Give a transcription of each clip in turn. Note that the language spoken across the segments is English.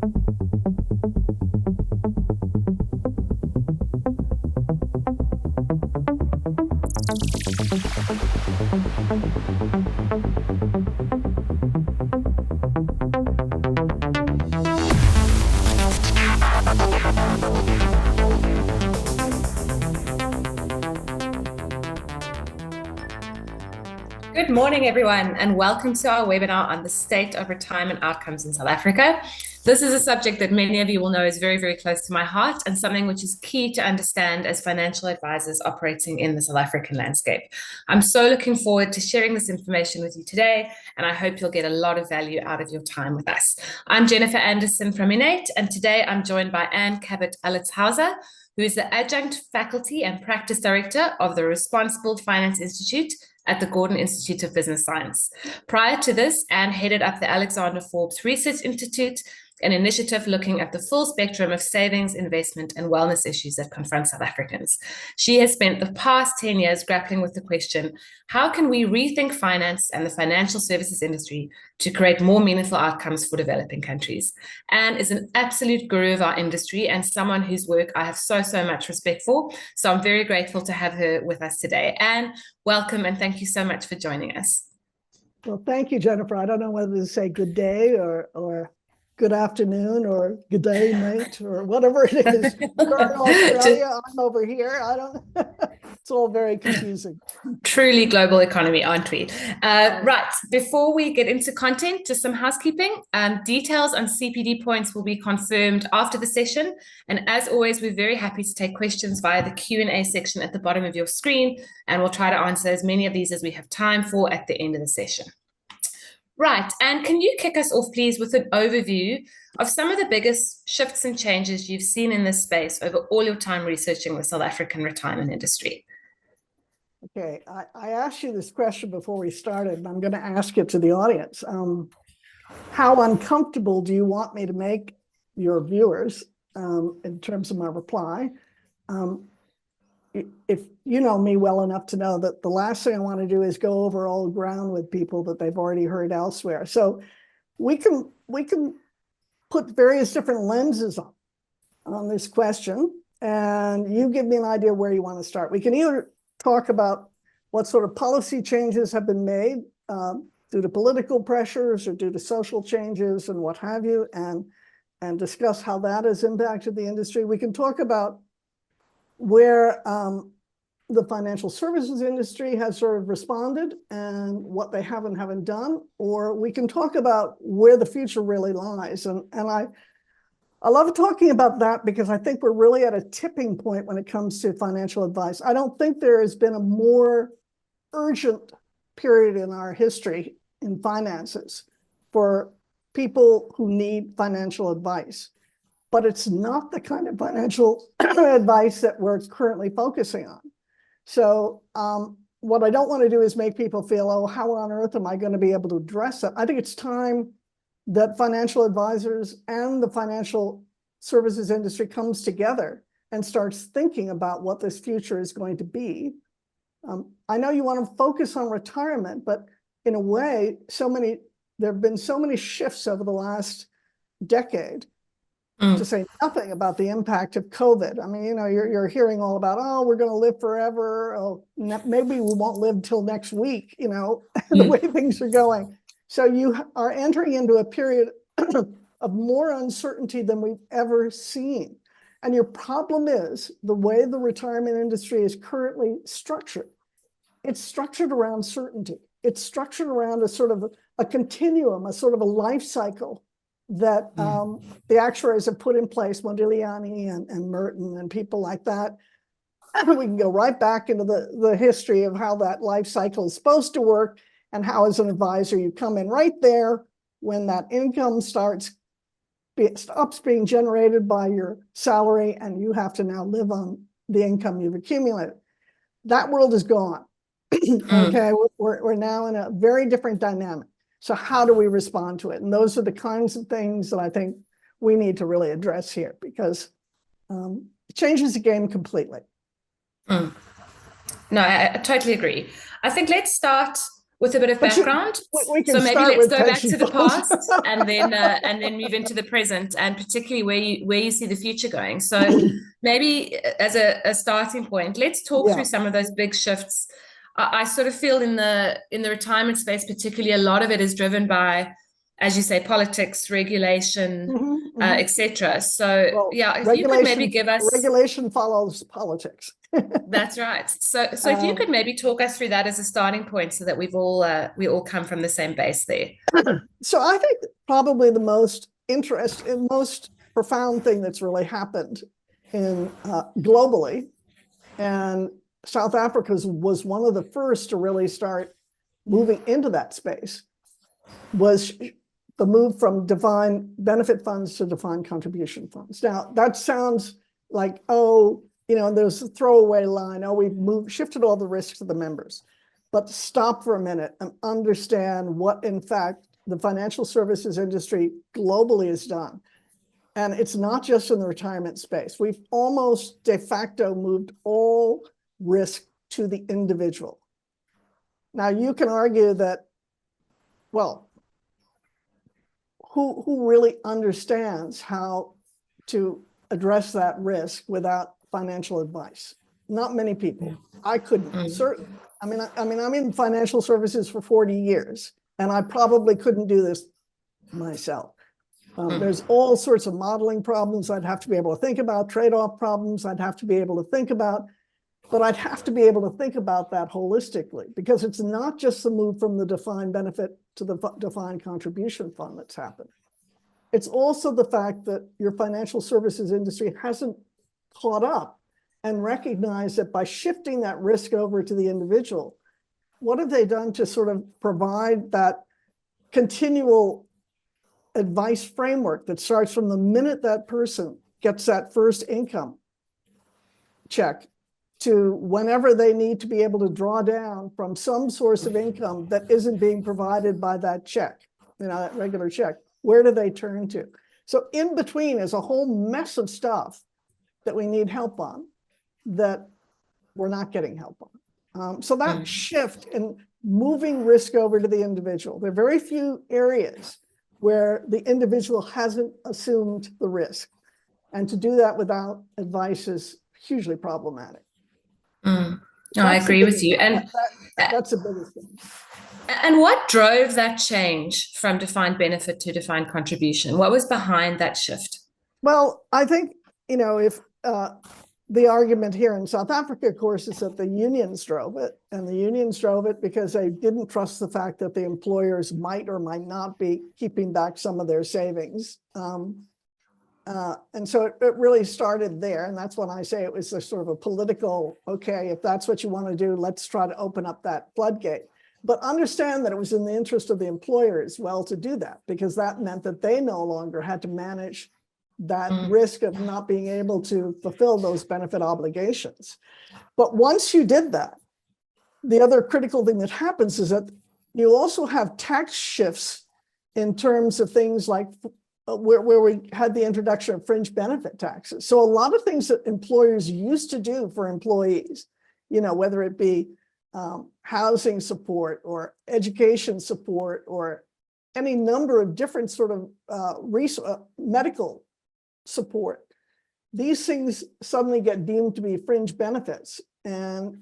Good morning, everyone, and welcome to our webinar on the state of retirement outcomes in South Africa. This is a subject that many of you will know is very, very close to my heart and something which is key to understand as financial advisors operating in the South African landscape. I'm so looking forward to sharing this information with you today, and I hope you'll get a lot of value out of your time with us. I'm Jennifer Anderson from Innate, and today I'm joined by Anne Cabot-Allitshauser, who is the Adjunct Faculty and Practice Director of the Responsible Finance Institute at the Gordon Institute of Business Science. Prior to this, Anne headed up the Alexander Forbes Research Institute, an initiative looking at the full spectrum of savings, investment, and wellness issues that confront South Africans. She has spent the past 10 years grappling with the question, how can we rethink finance and the financial services industry to create more meaningful outcomes for developing countries? Anne is an absolute guru of our industry and someone whose work I have so much respect for. So I'm very grateful to have her with us today. Anne, welcome, and thank you so much for joining us. Well, thank you, Jennifer. I don't know whether to say good day or good afternoon or good day, mate, or whatever it is. You're in Australia, I'm over here. I don't, it's all very confusing. Truly global economy, aren't we? Right, before we get into content, just some housekeeping. Details on CPD points will be confirmed after the session. And as always, we're very happy to take questions via the Q&A section at the bottom of your screen, and we'll try to answer as many of these as we have time for at the end of the session. Right, and can you kick us off, please, with an overview of some of the biggest shifts and changes you've seen in this space over all your time researching the South African retirement industry? Okay, I asked you this question before we started, and I'm going to ask it to the audience. How uncomfortable do you want me to make your viewers in terms of my reply? If you know me well enough to know that the last thing I want to do is go over old ground with people that they've already heard elsewhere. So we can put various different lenses on this question, and you give me an idea where you want to start. We can either talk about what sort of policy changes have been made due to political pressures or due to social changes and what have you, and discuss how that has impacted the industry. We can talk about where the financial services industry has sort of responded and what they haven't done, or we can talk about where the future really lies. And I love talking about that because I think we're really at a tipping point when it comes to financial advice. I don't think there has been a more urgent period in our history in finances for people who need financial advice. But it's not the kind of financial advice that we're currently focusing on. So what I don't want to do is make people feel, oh, how on earth am I going to be able to address it? I think it's time that financial advisors and the financial services industry comes together and starts thinking about what this future is going to be. I know you want to focus on retirement, but in a way, there have been so many shifts over the last decade, to say nothing about the impact of COVID. I mean, you know, you're hearing all about, oh, we're going to live forever. Oh, maybe we won't live till next week, you know, the way things are going. So you are entering into a period of more uncertainty than we've ever seen. And your problem is the way the retirement industry is currently structured. It's structured around certainty. It's structured around a sort of a continuum, a sort of a life cycle that the actuaries have put in place, Modigliani and Merton and people like that. We can go right back into the history of how that life cycle is supposed to work and how, as an advisor, you come in right there when that income stops being generated by your salary and you have to now live on the income you've accumulated. That world is gone. Okay, we're now in a very different dynamic. So how do we respond to it? And those are the kinds of things that I think we need to really address here, because it changes the game completely. No, I totally agree. I think let's start with a bit of But background. we can So maybe start let's with go back pension to the funds. past and then move into the present, and particularly where you see the future going. So maybe as a starting point, let's talk Yeah. through some of those big shifts. I sort of feel in the retirement space, particularly, a lot of it is driven by, as you say, politics, regulation, etc. So Well, yeah, if you could maybe give us regulation follows politics. that's right. So if you could maybe talk us through that as a starting point, so that we all come from the same base there. So I think probably the most interesting, most profound thing that's really happened in globally, and South Africa was one of the first to really start moving into that space, was the move from defined benefit funds to defined contribution funds. Now that sounds like, oh, there's a throwaway line, oh, we've shifted all the risks to the members. But stop for a minute and understand what, in fact, the financial services industry globally has done. And it's not just in the retirement space. We've almost de facto moved all risk to the individual. Now, you can argue that, well, who really understands how to address that risk without financial advice? Not many people. I couldn't. Certainly. I mean, I'm in financial services for 40 years, and I probably couldn't do this myself. There's all sorts of modeling problems I'd have to be able to think about, trade-off problems I'd have to be able to think about, but I'd have to be able to think about that holistically, because it's not just the move from the defined benefit to the defined contribution fund that's happened. It's also the fact that your financial services industry hasn't caught up and recognized that by shifting that risk over to the individual, what have they done to sort of provide that continual advice framework that starts from the minute that person gets that first income check to whenever they need to be able to draw down from some source of income that isn't being provided by that check, that regular check? Where do they turn to? So in between is a whole mess of stuff that we need help on that we're not getting help on. So that shift in moving risk over to the individual, there are very few areas where the individual hasn't assumed the risk. And to do that without advice is hugely problematic. No, I agree with you. And that's the biggest thing. And what drove that change from defined benefit to defined contribution? What was behind that shift? Well, I think, if the argument here in South Africa, of course, is that the unions drove it. And the unions drove it because they didn't trust the fact that the employers might or might not be keeping back some of their savings. And so it really started there. And that's when I say it was a sort of a political, okay, if that's what you want to do, let's try to open up that floodgate. But understand that it was in the interest of the employer as well to do that, because that meant that they no longer had to manage that risk of not being able to fulfill those benefit obligations. But once you did that, the other critical thing that happens is that you also have tax shifts in terms of things like where we had the introduction of fringe benefit taxes. So a lot of things that employers used to do for employees, whether it be housing support or education support or any number of different sort of medical support, these things suddenly get deemed to be fringe benefits. And,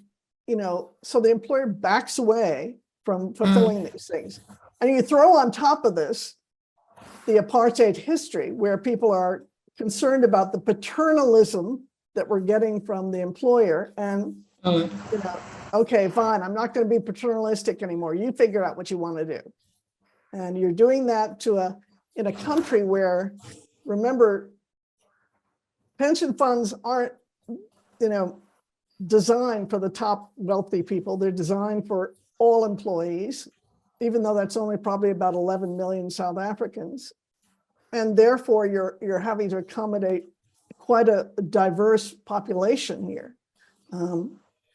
so the employer backs away from fulfilling these things. And you throw on top of this the apartheid history, where people are concerned about the paternalism that we're getting from the employer. And, okay, fine, I'm not going to be paternalistic anymore. You figure out what you want to do. And you're doing that in a country where, remember, pension funds aren't, designed for the top wealthy people. They're designed for all employees, even though that's only probably about 11 million South Africans. And therefore, you're having to accommodate quite a diverse population here.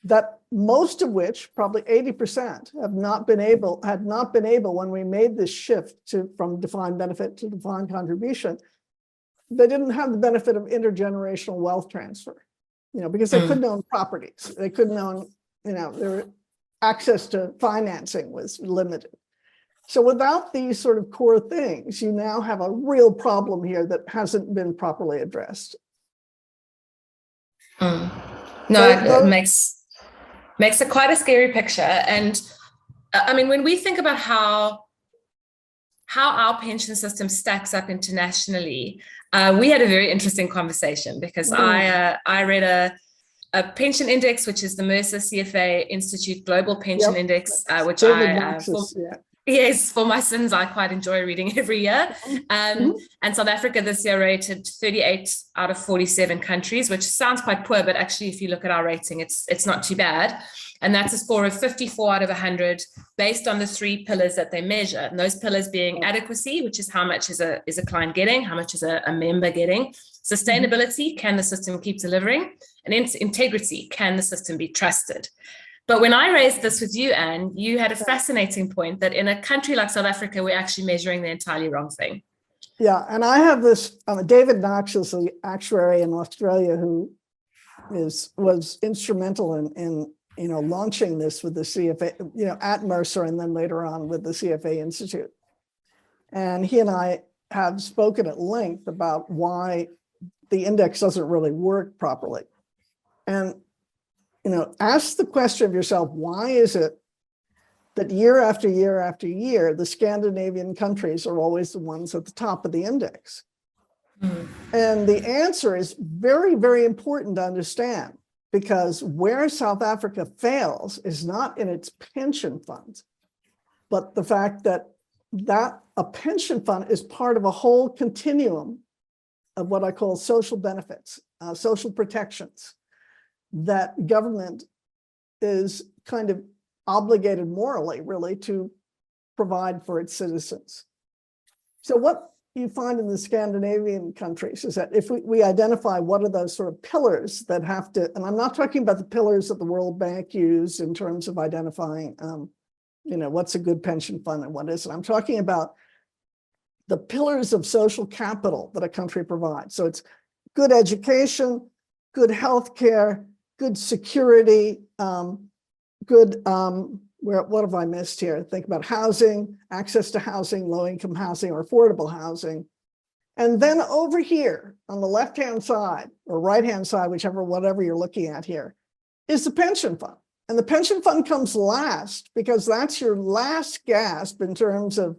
That most of which, probably 80%, had not been able when we made this shift from defined benefit to defined contribution. They didn't have the benefit of intergenerational wealth transfer, because they couldn't own properties. They couldn't own, access to financing was limited. So without these sort of core things, you now have a real problem here that hasn't been properly addressed. No, Those, it makes it quite a scary picture. And I mean, when we think about how our pension system stacks up internationally, we had a very interesting conversation because I read a pension index, which is the Mercer CFA Institute Global Pension Index, which yes, for my sins, I quite enjoy reading every year. And South Africa this year rated 38 out of 47 countries, which sounds quite poor, but actually, if you look at our rating, it's not too bad. And that's a score of 54 out of 100 based on the 3 pillars that they measure. And those pillars being adequacy, which is how much is a client getting, how much is a member getting, sustainability, can the system keep delivering, and integrity, can the system be trusted. But when I raised this with you, Anne, you had a fascinating point that in a country like South Africa, we're actually measuring the entirely wrong thing. Yeah, and I have this, David Knox is the actuary in Australia who was instrumental in launching this with the CFA, at Mercer and then later on with the CFA Institute. And he and I have spoken at length about why the index doesn't really work properly. And ask the question of yourself, why is it that year after year after year, the Scandinavian countries are always the ones at the top of the index? And the answer is very, very important to understand, because where South Africa fails is not in its pension funds, but the fact that a pension fund is part of a whole continuum of what I call social benefits, social protections, that government is kind of obligated morally, really, to provide for its citizens. So what you find in the Scandinavian countries is that if we identify what are those sort of pillars that have to, and I'm not talking about the pillars that the World Bank used in terms of identifying, what's a good pension fund and what isn't. I'm talking about the pillars of social capital that a country provides. So it's good education, good healthcare, good security, good, what have I missed here? Think about housing, access to housing, low-income housing or affordable housing. And then over here on the left-hand side or right-hand side, whatever you're looking at here, is the pension fund. And the pension fund comes last because that's your last gasp in terms of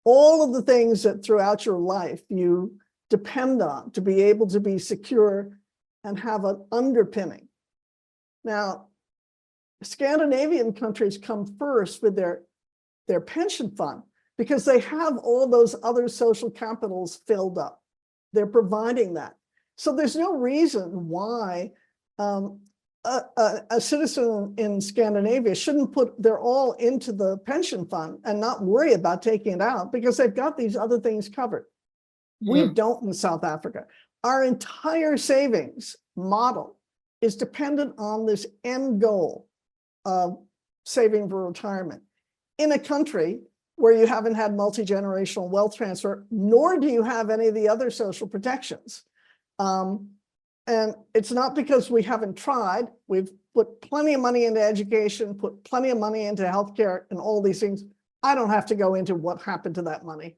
all of the things that throughout your life you depend on to be able to be secure and have an underpinning. Now, Scandinavian countries come first with their pension fund because they have all those other social capitals filled up. They're providing that. So there's no reason why a citizen in Scandinavia shouldn't put their all into the pension fund and not worry about taking it out because they've got these other things covered. We don't in South Africa. Our entire savings model is dependent on this end goal of saving for retirement in a country where you haven't had multi-generational wealth transfer, nor do you have any of the other social protections. And it's not because we haven't tried. We've put plenty of money into education, put plenty of money into healthcare and all these things. I don't have to go into what happened to that money.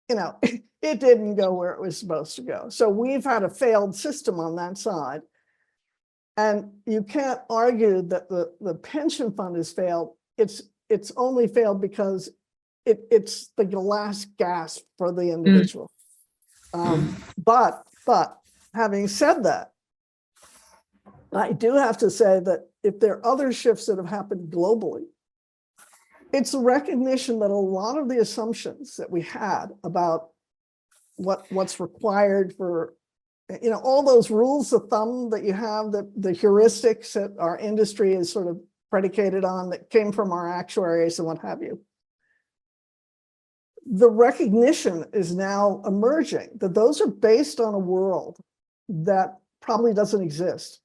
It didn't go where it was supposed to go. So we've had a failed system on that side. And you can't argue that the pension fund has failed. It's only failed because it's the last gasp for the individual. But having said that, I do have to say that if there are other shifts that have happened globally, it's a recognition that a lot of the assumptions that we had about what's required for, all those rules of thumb that you have, the heuristics that our industry is sort of predicated on that came from our actuaries and what have you. The recognition is now emerging that those are based on a world that probably doesn't exist.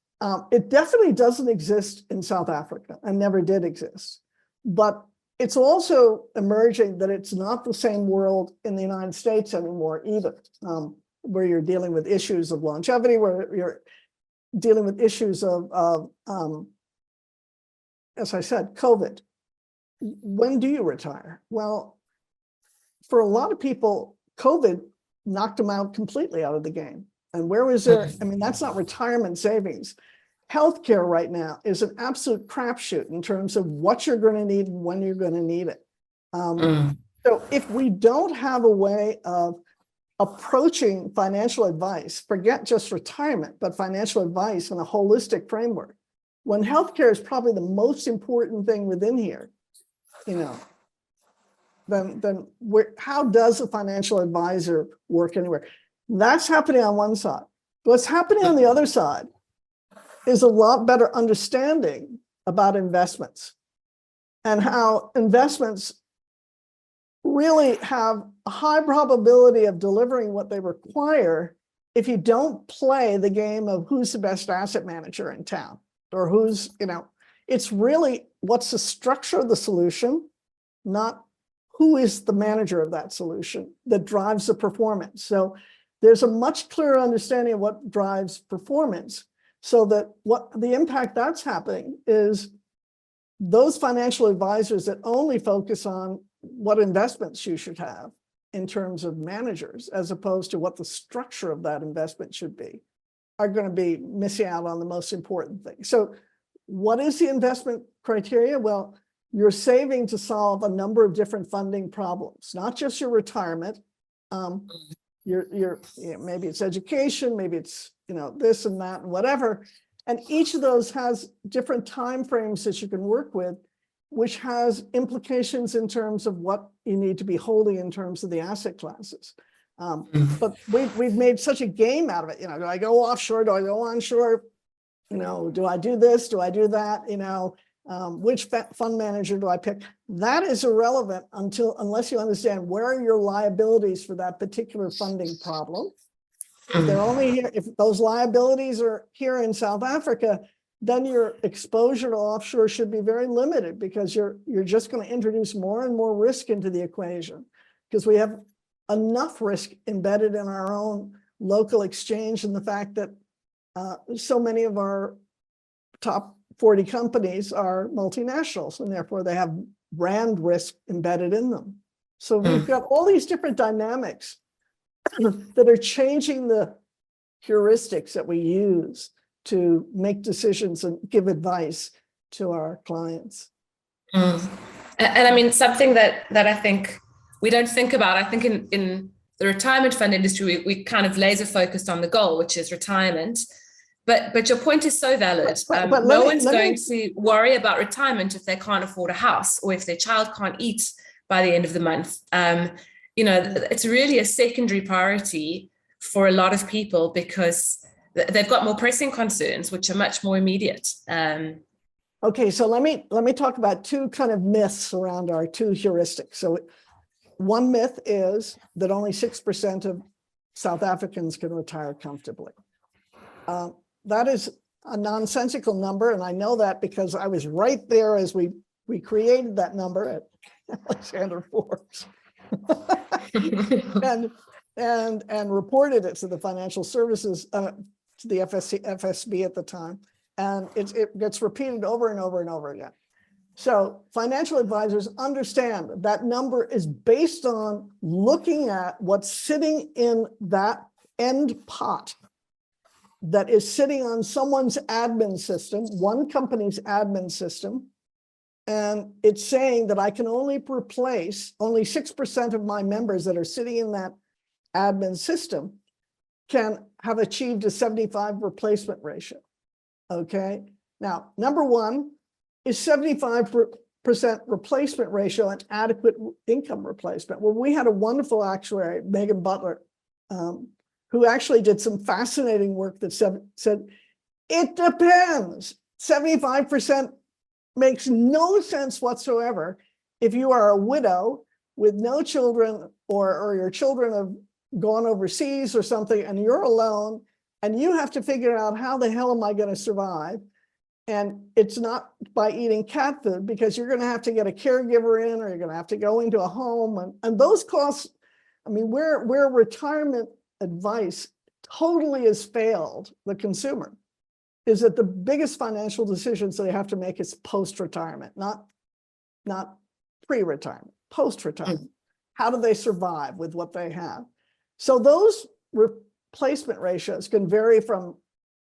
It definitely doesn't exist in South Africa and never did exist. But it's also emerging that it's not the same world in the United States anymore either, where you're dealing with issues of longevity, where you're dealing with issues of as I said, COVID. When do you retire? Well, for a lot of people, COVID knocked them out completely out of the game. And where was there? I mean, that's not retirement savings. Healthcare right now is an absolute crapshoot in terms of what you're going to need and when you're going to need it. So if we don't have a way of approaching financial advice, forget just retirement, but financial advice in a holistic framework, when healthcare is probably the most important thing within here, you know, then how does a financial advisor work anywhere? That's happening on one side. What's happening on the other side is a lot better understanding about investments and how investments really have a high probability of delivering what they require if you don't play the game of who's the best asset manager in town, or who's, you know, it's really what's the structure of the solution, not who is the manager of that solution that drives the performance. So there's a much clearer understanding of what drives performance, so that what the impact that's happening is those financial advisors that only focus on what investments you should have in terms of managers, as opposed to what the structure of that investment should be, are going to be missing out on the most important thing. So what is the investment criteria? Well, you're saving to solve a number of different funding problems, not just your retirement. Maybe it's education, maybe it's, you know, this and that and whatever. And each of those has different timeframes that you can work with, which has implications in terms of what you need to be holding in terms of the asset classes. But we've made such a game out of it. You know, do I go offshore? Do I go onshore? You know, do I do this? Do I do that? You know, which fund manager do I pick? That is irrelevant unless you understand where are your liabilities for that particular funding problem. If they're only here, if those liabilities are here in South Africa, then your exposure to offshore should be very limited, because you're just going to introduce more and more risk into the equation, because we have enough risk embedded in our own local exchange, and the fact that so many of our top 40 companies are multinationals, and therefore they have brand risk embedded in them. So we've got all these different dynamics that are changing the heuristics that we use to make decisions and give advice to our clients. And I mean, something that I think we don't think about, I think in the retirement fund industry, we kind of laser focused on the goal, which is retirement. But your point is so valid. No one's going to worry about retirement if they can't afford a house, or if their child can't eat by the end of the month. You know, it's really a secondary priority for a lot of people, because they've got more pressing concerns, which are much more immediate. Okay, so let me talk about two kind of myths around our two heuristics. So one myth is that only 6% of South Africans can retire comfortably. That is a nonsensical number, and I know that because I was right there as we created that number at Alexander Forbes. and reported it to the financial services, to the FSB at the time. And it gets repeated over and over and over again. So financial advisors understand that number is based on looking at what's sitting in that end pot that is sitting on someone's admin system, one company's admin system. And it's saying that I can only replace only 6% of my members that are sitting in that admin system can have achieved a 75 replacement ratio. Okay. Now, number one, is 75% replacement ratio an adequate income replacement? Well, we had a wonderful actuary, Megan Butler, who actually did some fascinating work that said, it depends. 75% makes no sense whatsoever if you are a widow with no children, or your children have gone overseas or something, and you're alone, and you have to figure out how the hell am I going to survive? And it's not by eating cat food, because you're going to have to get a caregiver in, or you're going to have to go into a home, and those costs. I mean, where retirement advice totally has failed the consumer is that the biggest financial decisions they have to make is post-retirement, not pre-retirement, post-retirement. How do they survive with what they have? So those replacement ratios can vary from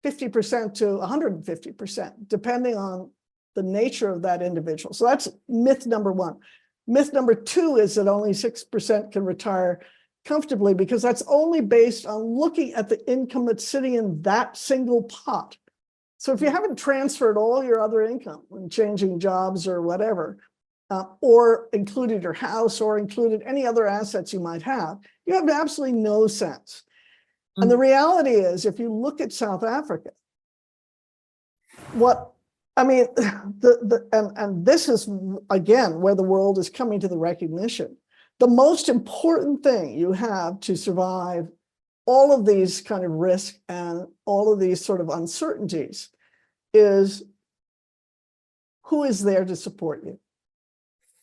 50% to 150%, depending on the nature of that individual. So that's myth number one. Myth number two is that only 6% can retire comfortably, because that's only based on looking at the income that's sitting in that single pot. So if you haven't transferred all your other income when changing jobs or whatever, or included your house or included any other assets you might have, you have absolutely no sense. And the reality is, if you look at South Africa, and this is, again, where the world is coming to the recognition. The most important thing you have to survive all of these kind of risks and all of these sort of uncertainties is who is there to support you.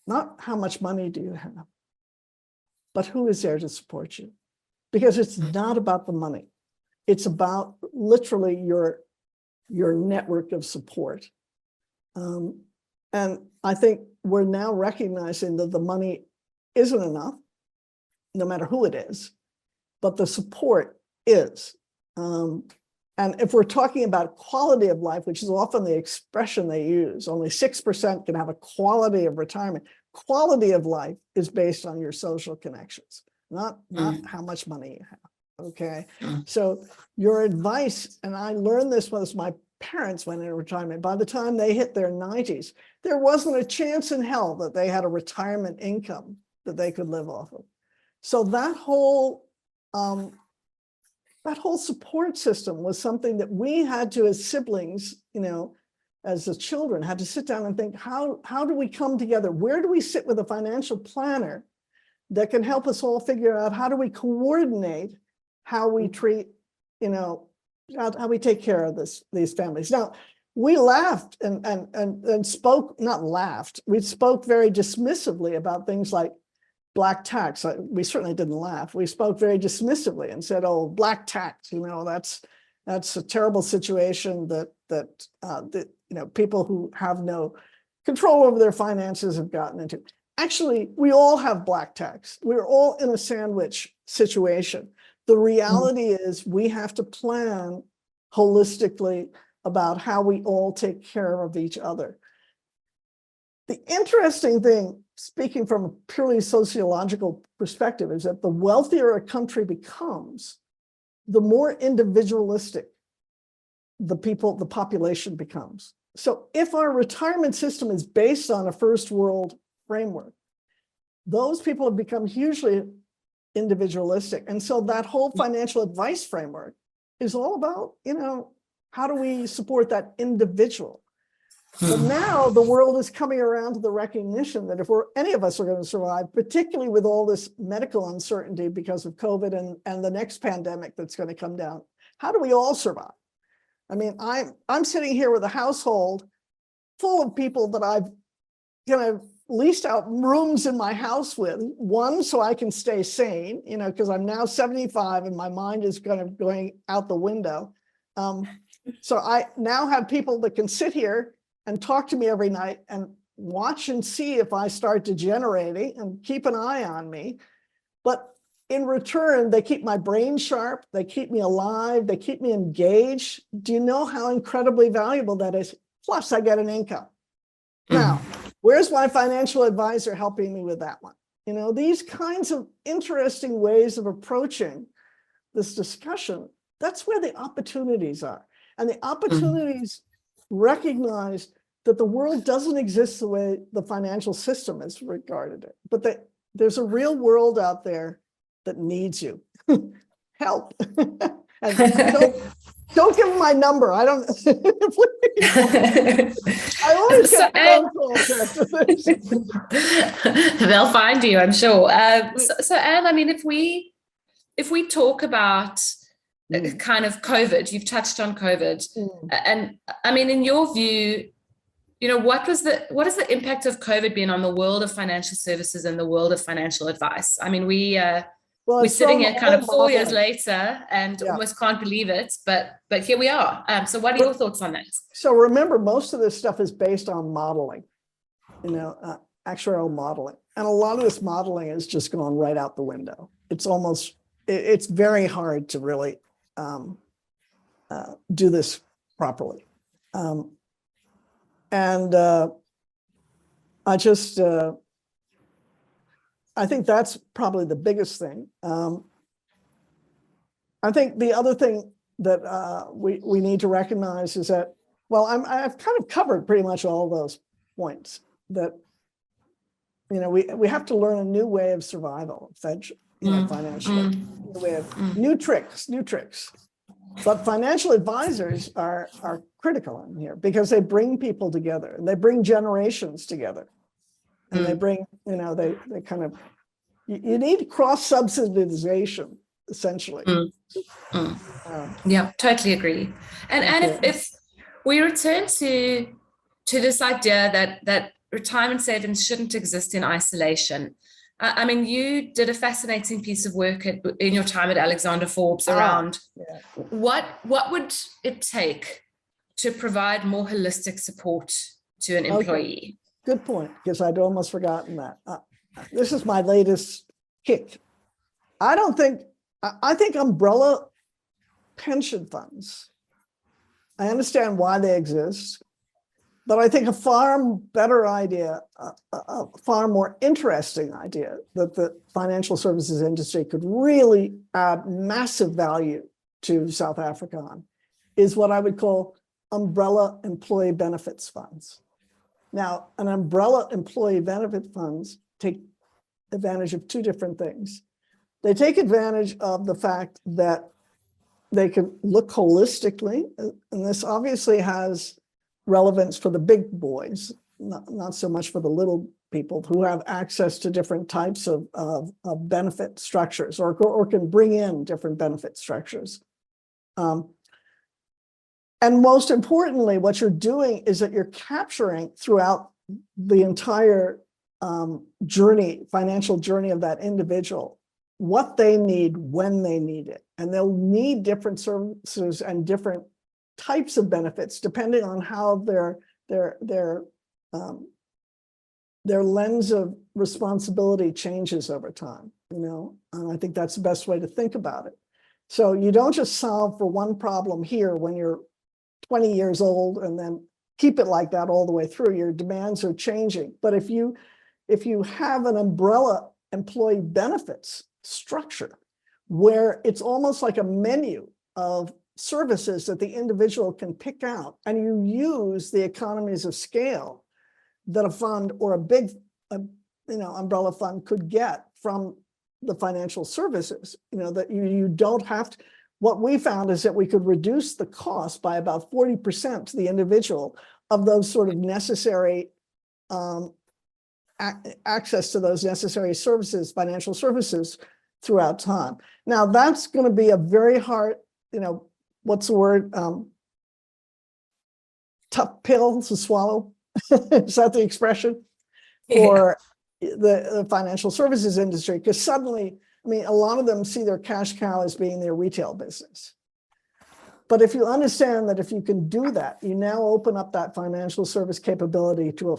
Not how much money do you have, but who is there to support you. Because it's not about the money. It's about literally your network of support. And I think we're now recognizing that the money isn't enough, no matter who it is, but the support is. And if we're talking about quality of life, which is often the expression they use, only 6% can have a quality of retirement. Quality of life is based on your social connections, not how much money you have. Okay. So your advice, and I learned this when my parents went into retirement, by the time they hit their 90s, there wasn't a chance in hell that they had a retirement income that they could live off of. So that whole support system was something that we had to, as siblings, as the children, had to sit down and think, how do we come together? Where do we sit with a financial planner that can help us all figure out how do we coordinate how we treat, how we take care of these families. Now, we laughed and spoke, not laughed, we spoke very dismissively about things like black tax. We certainly didn't laugh. We spoke very dismissively and said, oh, black tax, that's a terrible situation that people who have no control over their finances have gotten into. Actually, we all have black tax. We're all in a sandwich situation. The reality is we have to plan holistically about how we all take care of each other. The interesting thing, speaking from a purely sociological perspective, is that the wealthier a country becomes, the more individualistic the population becomes. So if our retirement system is based on a first world framework, those people have become hugely individualistic. And so that whole financial advice framework is all about, how do we support that individual? But now the world is coming around to the recognition that if any of us are going to survive, particularly with all this medical uncertainty because of COVID and the next pandemic that's going to come down, how do we all survive? I mean, I'm sitting here with a household full of people that I've leased out rooms in my house with, one, so I can stay sane, because I'm now 75 and my mind is going out the window. So I now have people that can sit here and talk to me every night and watch and see if I start degenerating and keep an eye on me. But in return, they keep my brain sharp, they keep me alive, they keep me engaged. Do you know how incredibly valuable that is? Plus, I get an income. Now, where's my financial advisor helping me with that one? These kinds of interesting ways of approaching this discussion, that's where the opportunities are. And the opportunities recognize that the world doesn't exist the way the financial system has regarded it, but that there's a real world out there that needs you. Help. And don't give them my number. I don't. I always get phone calls after this. They'll find you, I'm sure. So Anne, I mean, if we talk about kind of COVID, you've touched on COVID, and I mean, in your view, what is the impact of COVID been on the world of financial services and the world of financial advice? I mean, we're it's sitting from here kind all of 4 years modeling. later and Yeah. almost can't believe it, but here we are. So what are your thoughts on that? So remember, most of this stuff is based on modeling, actuarial modeling. And a lot of this modeling is just gone right out the window. It's very hard to really do this properly. I think that's probably the biggest thing. I think the other thing that we need to recognize is that, well, I've kind of covered pretty much all those points, that we have to learn a new way of survival, financially, new tricks. But financial advisors are critical in here because they bring people together, and they bring generations together, and they bring, they kind of, you need cross-subsidization, essentially. Yeah, totally agree. And if we return to this idea that retirement savings shouldn't exist in isolation. I mean, you did a fascinating piece of work in your time at Alexander Forbes around what would it take to provide more holistic support to an employee? Okay. Good point, because I'd almost forgotten that. This is my latest kick. I think umbrella pension funds, I understand why they exist, but I think a far better idea, a far more interesting idea that the financial services industry could really add massive value to South Africa on is what I would call umbrella employee benefits funds. Now, an umbrella employee benefit funds take advantage of two different things. They take advantage of the fact that they can look holistically, and this obviously has relevance for the big boys, not so much for the little people who have access to different types of benefit structures or can bring in different benefit structures. And most importantly, what you're doing is that you're capturing throughout the entire financial journey of that individual, what they need when they need it. And they'll need different services and different types of benefits depending on how their lens of responsibility changes over time, and I think that's the best way to think about it. So you don't just solve for one problem here when you're 20 years old and then keep it like that all the way through. Your demands are changing. But if you have an umbrella employee benefits structure where it's almost like a menu of services that the individual can pick out, and you use the economies of scale that a fund or a big umbrella fund could get from the financial services, that you don't have to. What we found is that we could reduce the cost by about 40% to the individual of those sort of necessary access to those necessary services, financial services, throughout time. Now, that's going to be a very hard, what's the word? Tough pill to swallow. Is that the expression? For the financial services industry? Because suddenly, a lot of them see their cash cow as being their retail business. But if you understand that if you can do that, you now open up that financial service capability to a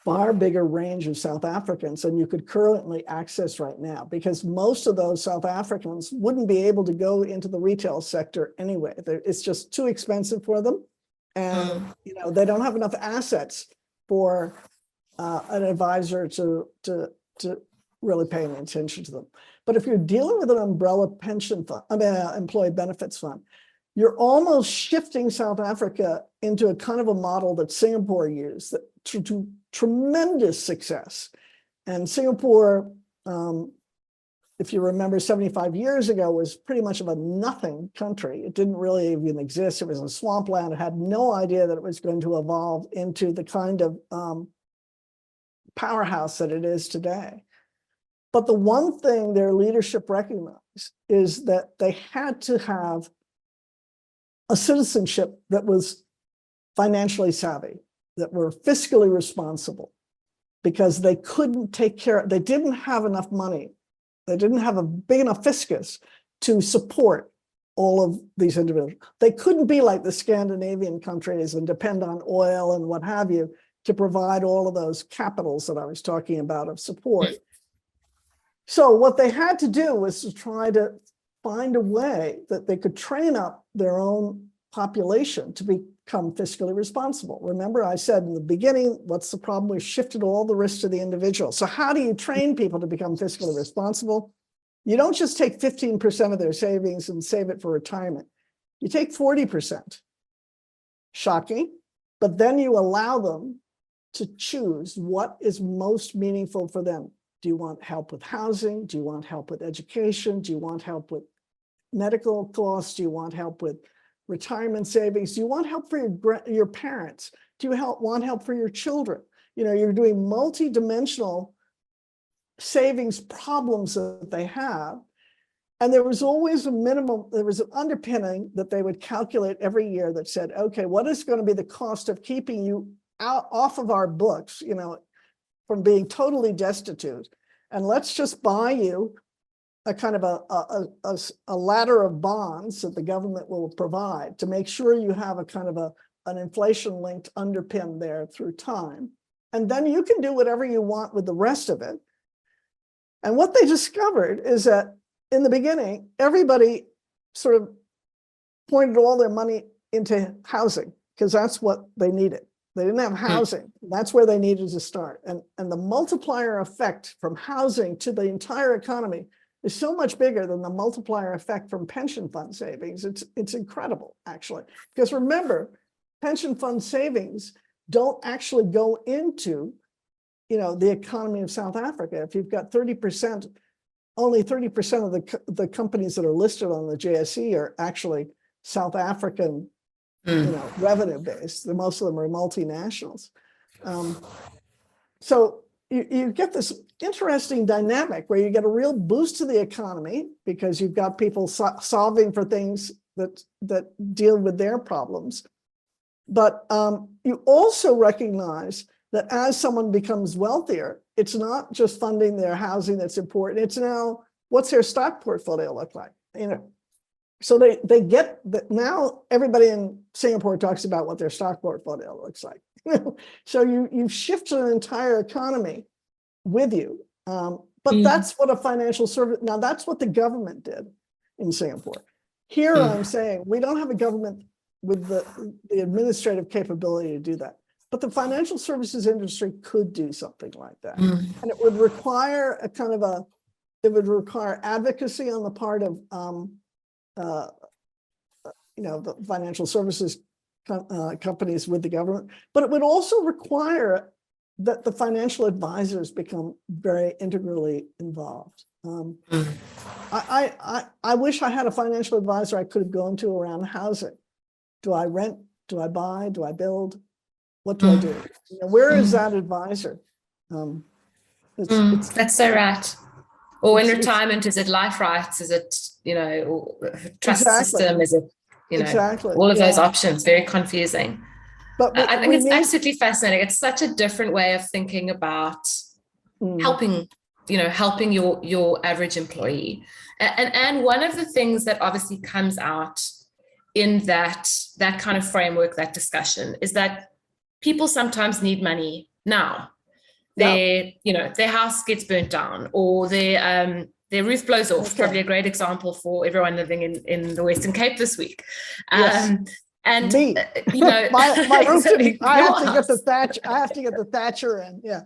far bigger range of South Africans than you could currently access right now, because most of those South Africans wouldn't be able to go into the retail sector anyway. It's just too expensive for them. And they don't have enough assets for an advisor to really pay any attention to them. But if you're dealing with an umbrella pension fund, employee benefits fund, you're almost shifting South Africa into a kind of a model that Singapore used to tremendous success. And Singapore, if you remember, 75 years ago was pretty much of a nothing country. It didn't really even exist. It was a swampland. It had no idea that it was going to evolve into the kind of powerhouse that it is today. But the one thing their leadership recognized is that they had to have a citizenship that was financially savvy, that were fiscally responsible, because they couldn't take care, they didn't have enough money They didn't have a big enough fiscus to support all of these individuals. They couldn't be like the Scandinavian countries and depend on oil and what have you to provide all of those capitals that I was talking about of support. So what they had to do was to try to find a way that they could train up their own population to become fiscally responsible. Remember, I said in the beginning, what's the problem? We shifted all the risk to the individual. So how do you train people to become fiscally responsible? You don't just take 15% of their savings and save it for retirement. You take 40%. Shocking, but then you allow them to choose what is most meaningful for them. Do you want help with housing? Do you want help with education? Do you want help with medical costs? Do you want help with retirement savings? Do you want help for your parents? Do you want help for your children? You know, you're doing multi-dimensional savings problems that they have. And there was always a minimum, there was an underpinning that they would calculate every year that said, okay, what is going to be the cost of keeping you out off of our books, you know, from being totally destitute, and let's just buy you a kind of a ladder of bonds that the government will provide to make sure you have a kind of an inflation-linked underpin there through time, and then you can do whatever you want with the rest of it. And what they discovered is that in the beginning, everybody sort of pointed all their money into housing because that's what they needed. They didn't have housing. That's where they needed to start. And the multiplier effect from housing to the entire economy is so much bigger than the multiplier effect from pension fund savings. It's incredible, actually. Because remember, pension fund savings don't actually go into, you know, the economy of South Africa. If you've got 30%, only 30% of the companies that are listed on the JSE are actually South African, you know, revenue based. Most of them are multinationals. So you get this interesting dynamic where you get a real boost to the economy because you've got people solving for things that deal with their problems. But you also recognize that as someone becomes wealthier, it's not just funding their housing that's important. It's now, what's their stock portfolio look like? You know, so they get that now. Everybody in Singapore talks about what their stock portfolio looks like. So you've shifted an entire economy with you. But that's what a financial service. Now that's what the government did in Singapore. Here I'm saying we don't have a government with the administrative capability to do that. But the financial services industry could do something like that. And it would require a kind of it would require advocacy on the part of, you know, the financial services companies with the government, but it would also require that the financial advisors become very integrally involved. I wish I had a financial advisor I could have gone to around housing. Do I rent? Do I buy? Do I build? What do I do? You know, where is that advisor? That's so right. Or in retirement, is it life rights? Is it, you know, or trust system? Is it, you know, all of those options? Very confusing. But I think it's absolutely fascinating. It's such a different way of thinking about helping, you know, helping your average employee. And one of the things that obviously comes out in that kind of framework, that discussion, is that people sometimes need money now. You know, their house gets burnt down, or their roof blows off. Probably a great example for everyone living in the Western Cape this week. And me, you know, my roof didn't, I have to get the Thatcher in. Yeah,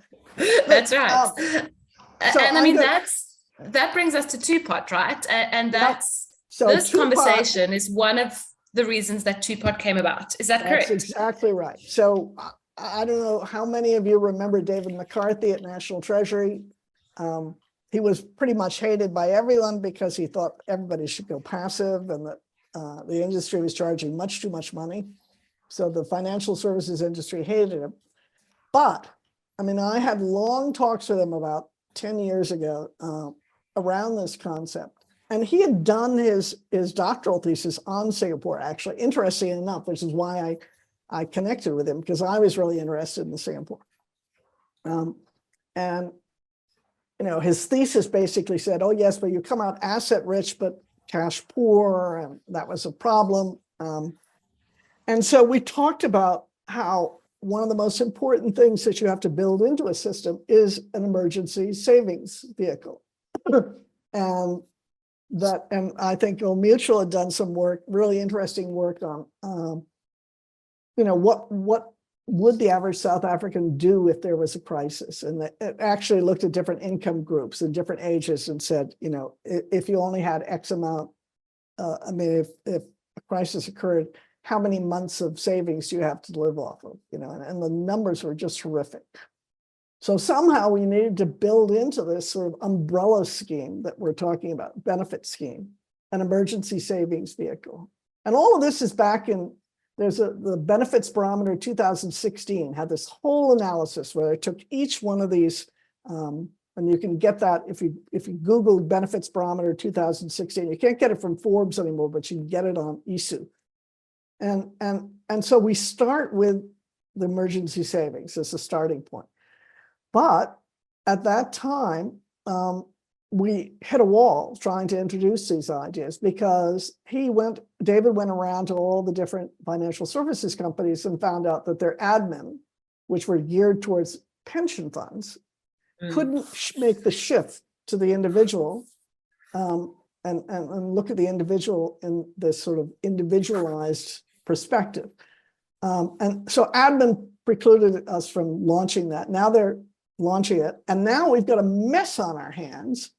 that's right. And I mean, that brings us to Two-Pot, right? And that's this conversation is one of the reasons that Two-Pot came about. Is that correct? That's exactly right. So I don't know how many of you remember David McCarthy at National Treasury. He was pretty much hated by everyone because he thought everybody should go passive and that the industry was charging much too much money. So the financial services industry hated him. But I mean, I had long talks with him about 10 years ago around this concept. And he had done his doctoral thesis on Singapore, actually, interesting enough, which is why I connected with him, because I was really interested in Singapore. And his thesis basically said, oh, yes, but you come out asset rich, but cash poor, and that was a problem. And so we talked about how one of the most important things that you have to build into a system is an emergency savings vehicle. And I think Old Mutual had done some work, really interesting work on, what would the average South African do if there was a crisis? And it actually looked at different income groups and different ages and said, if you only had X amount, if a crisis occurred, how many months of savings do you have to live off of? And the numbers were just horrific. So somehow we needed to build into this sort of umbrella scheme that we're talking about, benefit scheme, an emergency savings vehicle. And all of this is back in, the Benefits Barometer 2016 had this whole analysis where they took each one of these, and you can get that if you Google Benefits Barometer 2016. You can't get it from Forbes anymore, but you can get it on ESU. And so we start with the emergency savings as a starting point. But at that time, we hit a wall trying to introduce these ideas because David went around to all the different financial services companies and found out that their admin, which were geared towards pension funds, couldn't make the shift to the individual and look at the individual in this sort of individualized perspective. And so admin precluded us from launching that. Now they're launching it. And now we've got a mess on our hands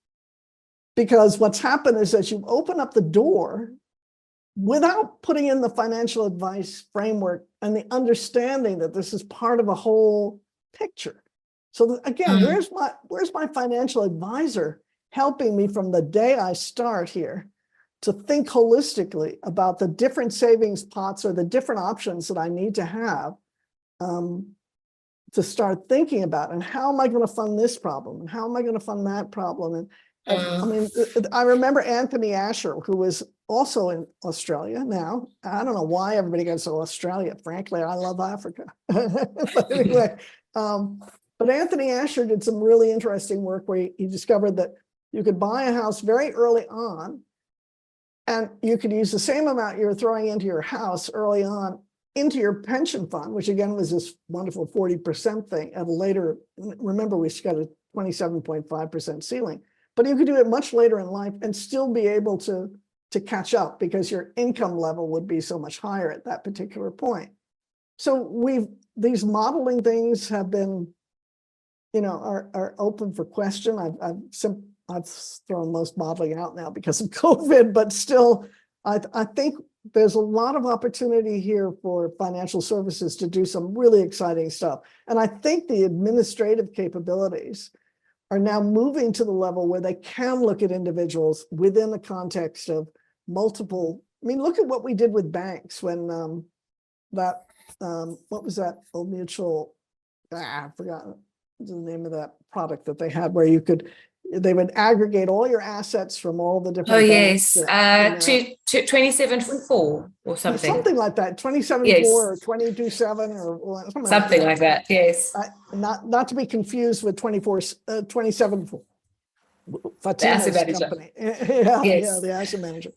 because what's happened is that you've opened up the door without putting in the financial advice framework and the understanding that this is part of a whole picture. So again, where's my financial advisor helping me from the day I start here to think holistically about the different savings pots or the different options that I need to have to start thinking about, and how am I going to fund this problem, and how am I going to fund that problem? And I mean, I remember Anthony Asher, who was also in Australia now. I don't know why everybody goes to Australia. Frankly, I love Africa. But anyway, but Anthony Asher did some really interesting work where he discovered that you could buy a house very early on, and you could use the same amount you were throwing into your house early on into your pension fund, which again was this wonderful 40% thing. And later, remember, we got a 27.5% ceiling, but you could do it much later in life and still be able to catch up because your income level would be so much higher at that particular point. So these modeling things have been, are open for question. I've thrown most modeling out now because of COVID, but still, I think there's a lot of opportunity here for financial services to do some really exciting stuff. And I think the administrative capabilities are now moving to the level where they can look at individuals within the context of multiple. I mean, look at what we did with banks when what was that Old Mutual? I forgot the name of that product that they had where they would aggregate all your assets from all the different. Oh yes, 27.4 or something. Something like that, 27.4 yes. or 22.7 or something like that. Yes. Not to be confused with 27.4. The asset manager. Company. Yeah, the asset manager.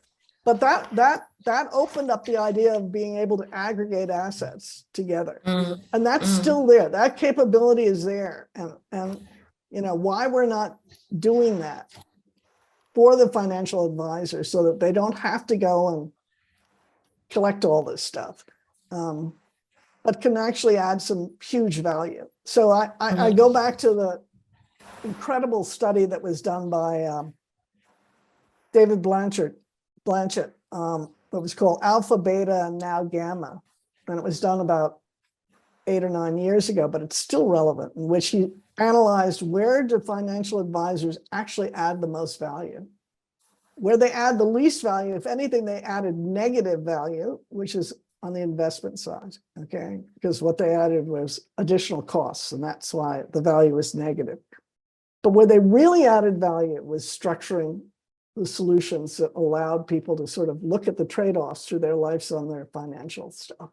But that opened up the idea of being able to aggregate assets together, and that's still there. That capability is there, and why we're not doing that for the financial advisors so that they don't have to go and collect all this stuff, but can actually add some huge value. So I go back to the incredible study that was done by David Blanchett, that was called Alpha, Beta, and now Gamma. And it was done about 8 or 9 years ago, but it's still relevant, in which he analyzed where do financial advisors actually add the most value. Where they add the least value, if anything, they added negative value, which is on the investment side, okay? Because what they added was additional costs, and that's why the value is negative. But where they really added value was structuring the solutions that allowed people to sort of look at the trade-offs through their lives on their financial stuff,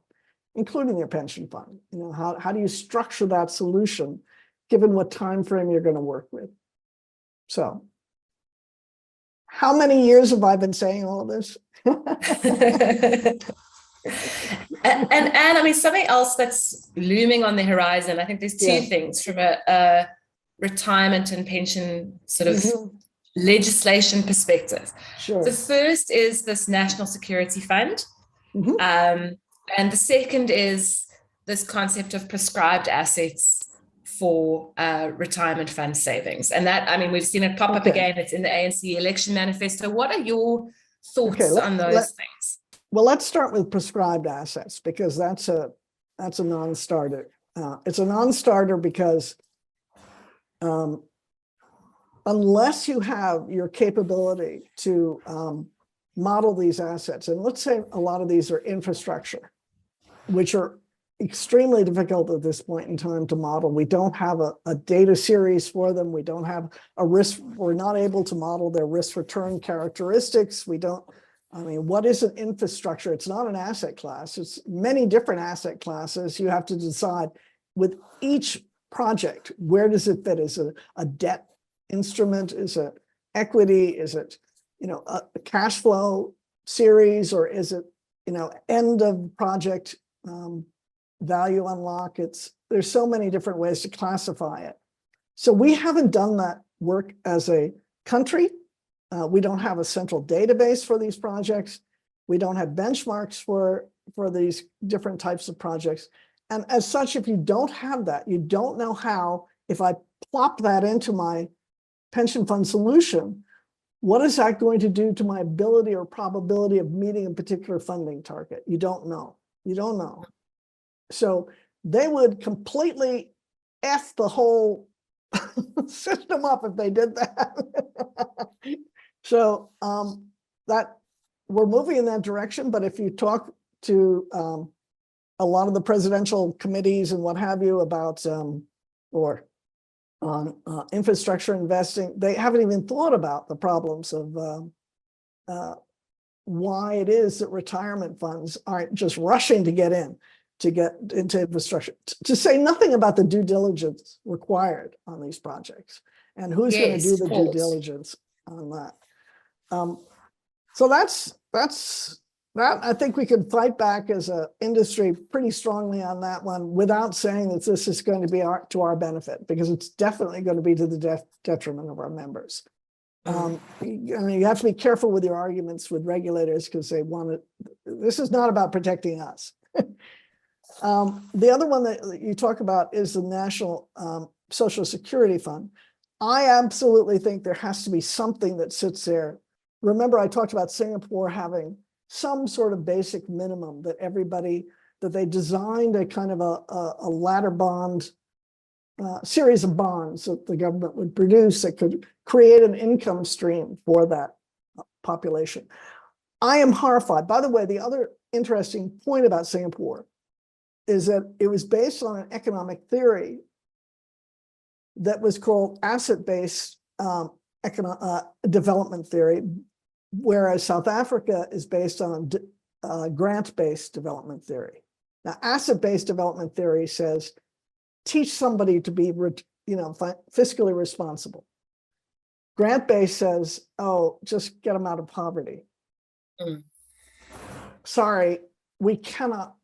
including their pension fund. How do you structure that solution given what time frame you're going to work with? So how many years have I been saying all of this? And I mean, something else that's looming on the horizon, I think there's two things from a retirement and pension sort of legislation perspective. Sure. The first is this National Security Fund. Mhm. And the second is this concept of prescribed assets for retirement fund savings. And that, I mean, we've seen it pop up again. It's in the ANC election manifesto. What are your thoughts on those things? Well, let's start with prescribed assets, because that's a non-starter. It's a non-starter because unless you have your capability to model these assets, and let's say a lot of these are infrastructure, which are extremely difficult at this point in time to model. We don't have a data series for them. We don't have a risk. We're not able to model their risk return characteristics. We don't, I mean, what is an infrastructure? It's not an asset class. It's many different asset classes. You have to decide with each project, where does it fit? Is it a debt instrument? Is it equity? Is it, you know, a cash flow series, or is it, you know, end of project value unlock? There's so many different ways to classify it. So we haven't done that work as a country. We don't have a central database for these projects. We don't have benchmarks for these different types of projects. And as such, if you don't have that, you don't know how, if I plop that into my pension fund solution, what is that going to do to my ability or probability of meeting a particular funding target? You don't know. You don't know. So they would completely F the whole system up if they did that. So that we're moving in that direction. But if you talk to a lot of the presidential committees and what have you about or on infrastructure investing, they haven't even thought about the problems of why it is that retirement funds aren't just rushing to get into infrastructure, to say nothing about the due diligence required on these projects and who's going to do the due diligence on that. So that's that. I think we can fight back as an industry pretty strongly on that one without saying that this is going to be to our benefit, because it's definitely going to be to the detriment of our members. You have to be careful with your arguments with regulators, because they want to. This is not about protecting us. The other one that you talk about is the National Social Security Fund. I absolutely think there has to be something that sits there. Remember, I talked about Singapore having some sort of basic minimum that they designed a kind of a ladder bond series of bonds that the government would produce that could create an income stream for that population. I am horrified. By the way, the other interesting point about Singapore is that it was based on an economic theory that was called asset-based development theory, whereas South Africa is based on grant-based development theory. Now, asset-based development theory says, teach somebody to be, fiscally responsible. Grant-based says, oh, just get them out of poverty. Sorry, we cannot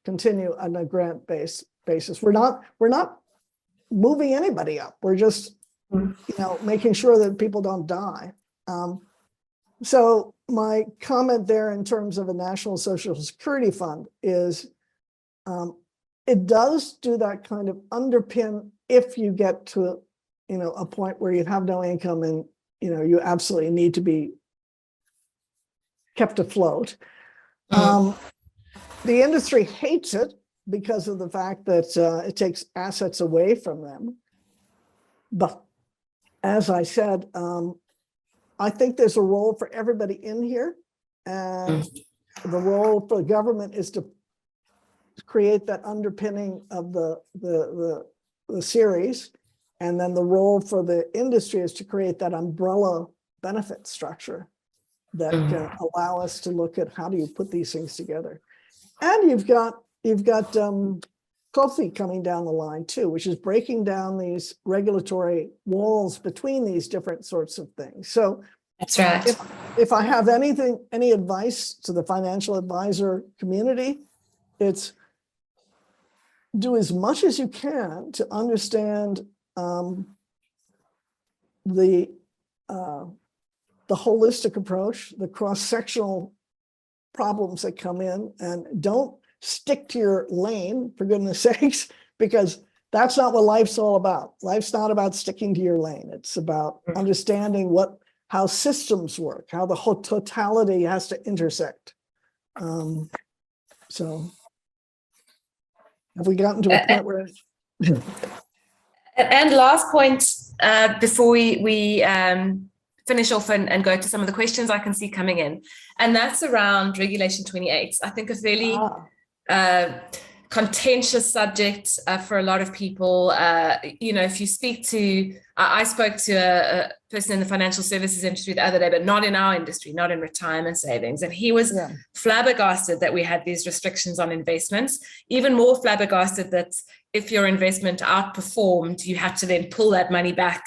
continue on a grant-based basis. We're not moving anybody up. We're just, making sure that people don't die. So my comment there in terms of a National Social Security Fund is it does do that kind of underpin if you get to, a point where you have no income and, you absolutely need to be kept afloat. The industry hates it because of the fact that it takes assets away from them. But as I said, I think there's a role for everybody in here, and the role for the government is to create that underpinning of the series, and then the role for the industry is to create that umbrella benefit structure that can allow us to look at how do you put these things together. And you've got COFI coming down the line too, which is breaking down these regulatory walls between these different sorts of things. So That's right. if I have any advice to the financial advisor community, it's do as much as you can to understand the holistic approach, the cross-sectional problems that come in, and don't stick to your lane, for goodness sakes, because that's not what life's all about. Life's not about sticking to your lane. It's about understanding how systems work, how the whole totality has to intersect. So have we gotten to a point where... And last point, before we finish off and go to some of the questions I can see coming in, and that's around Regulation 28. I think a fairly contentious subject for a lot of people. If you speak to, I spoke to a person in the financial services industry the other day, but not in our industry, not in retirement savings. And he was flabbergasted that we had these restrictions on investments, even more flabbergasted that if your investment outperformed, you had to then pull that money back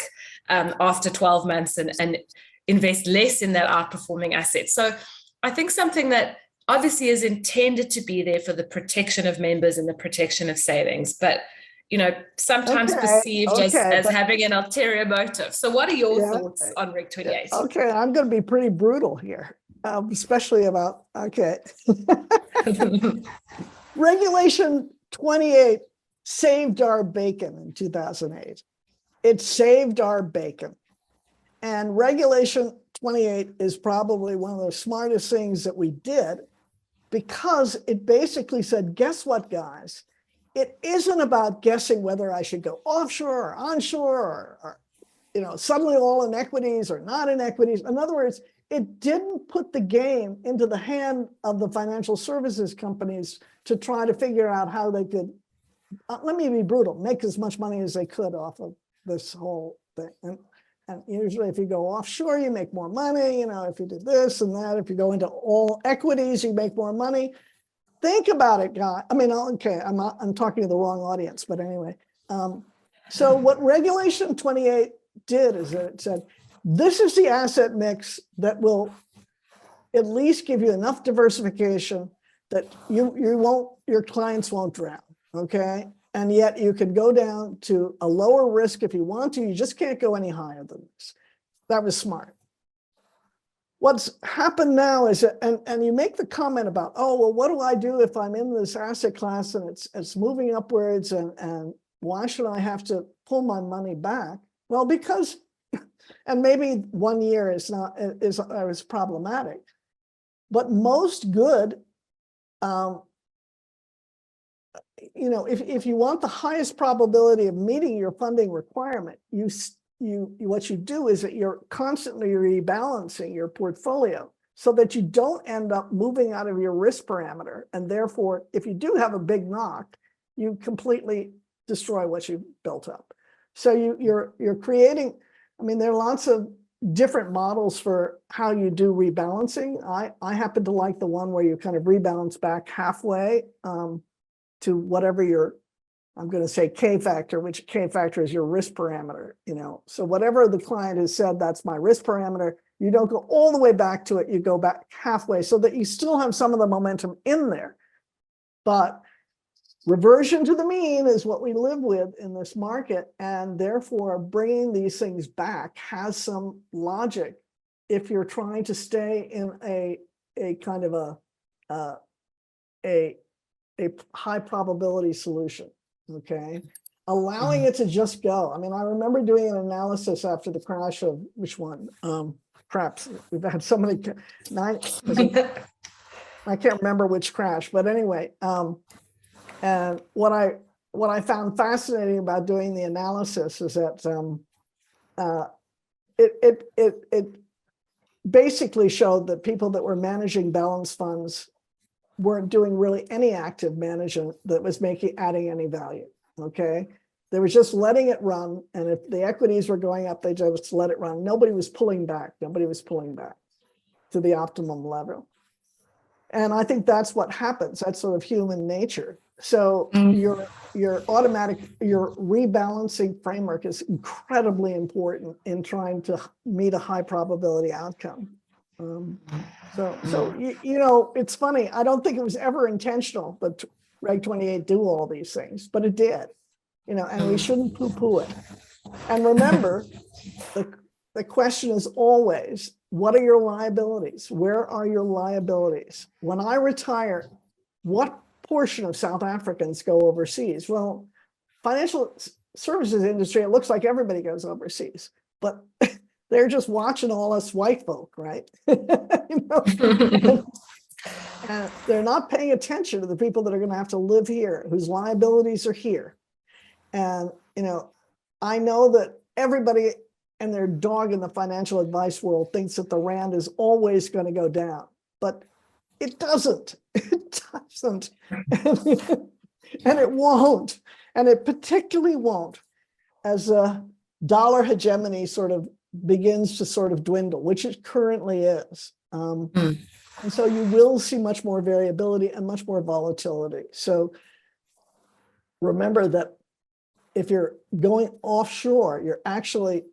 after 12 months and invest less in that outperforming asset. So I think something that obviously is intended to be there for the protection of members and the protection of savings, but sometimes perceived as having an ulterior motive. So what are your thoughts on Reg 28? Okay, I'm going to be pretty brutal here, especially about, Regulation 28 saved our bacon in 2008. It saved our bacon. And Regulation 28 is probably one of the smartest things that we did, because it basically said, guess what, guys? It isn't about guessing whether I should go offshore or onshore or suddenly all in equities or not in equities. In other words, it didn't put the game into the hand of the financial services companies to try to figure out how they could, let me be brutal, make as much money as they could off of this whole thing. And usually if you go offshore, you make more money. If you did this and that, if you go into all equities, you make more money. Think about it, guys. I'm talking to the wrong audience, but anyway. So what Regulation 28 did is that it said, this is the asset mix that will at least give you enough diversification that your clients won't drown, okay? And yet you could go down to a lower risk if you want to. You just can't go any higher than this. That was smart. What's happened now is that, and you make the comment about, oh, well, what do I do if I'm in this asset class and it's moving upwards and why should I have to pull my money back? Well, because, and maybe 1 year is problematic, but most good, if you want the highest probability of meeting your funding requirement, what you do is that you're constantly rebalancing your portfolio so that you don't end up moving out of your risk parameter. And therefore, if you do have a big knock, you completely destroy what you built up. So you're creating, there are lots of different models for how you do rebalancing. I happen to like the one where you kind of rebalance back halfway to whatever your, I'm going to say K factor, which K factor is your risk parameter, So whatever the client has said, that's my risk parameter. You don't go all the way back to it. You go back halfway so that you still have some of the momentum in there. But reversion to the mean is what we live with in this market. And therefore, bringing these things back has some logic if you're trying to stay in a kind of a high probability solution. Okay, allowing it to just go. I remember doing an analysis after the crash of which one? Perhaps we've had so many. I can't remember which crash, but anyway. And what I found fascinating about doing the analysis is that it basically showed that people that were managing balanced funds weren't doing really any active management that was adding any value, okay? They were just letting it run, and if the equities were going up, they just let it run. Nobody was pulling back. Nobody was pulling back to the optimum level. And I think that's what happens. That's sort of human nature. So Mm. your rebalancing framework is incredibly important in trying to meet a high probability outcome. It's funny. I don't think it was ever intentional, but Reg 28 do all these things, but it did, and we shouldn't poo-poo it. And remember, the question is always, what are your liabilities? Where are your liabilities? When I retire, what portion of South Africans go overseas? Well, financial services industry, it looks like everybody goes overseas, but they're just watching all us white folk, right? And they're not paying attention to the people that are going to have to live here, whose liabilities are here. And, I know that everybody and their dog in the financial advice world thinks that the Rand is always going to go down, but it doesn't. It doesn't. And it won't. And it particularly won't as a dollar hegemony sort of begins to sort of dwindle, which it currently is. And so you will see much more variability and much more volatility. So remember that if you're going offshore, you're actually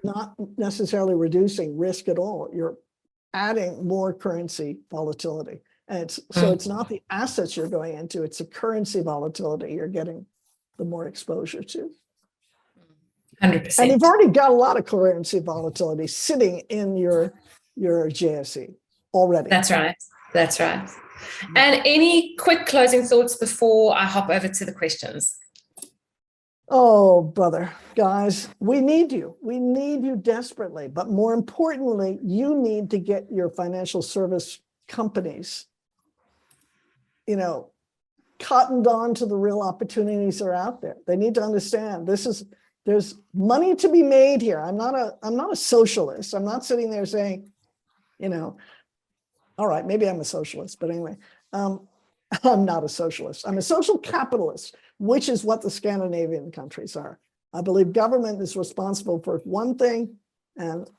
not necessarily reducing risk at all. You're adding more currency volatility. And it's not the assets you're going into, it's the currency volatility you're getting the more exposure to. 100%. And you've already got a lot of currency volatility sitting in your JSE already. That's right. That's right. And any quick closing thoughts before I hop over to the questions? Oh, brother, guys, we need you. We need you desperately. But more importantly, you need to get your financial service companies, cottoned on to the real opportunities that are out there. They need to understand there's money to be made here. I'm not a socialist. I'm not sitting there saying, all right, maybe I'm a socialist, but anyway, I'm not a socialist. I'm a social capitalist, which is what the Scandinavian countries are. I believe government is responsible for one thing, and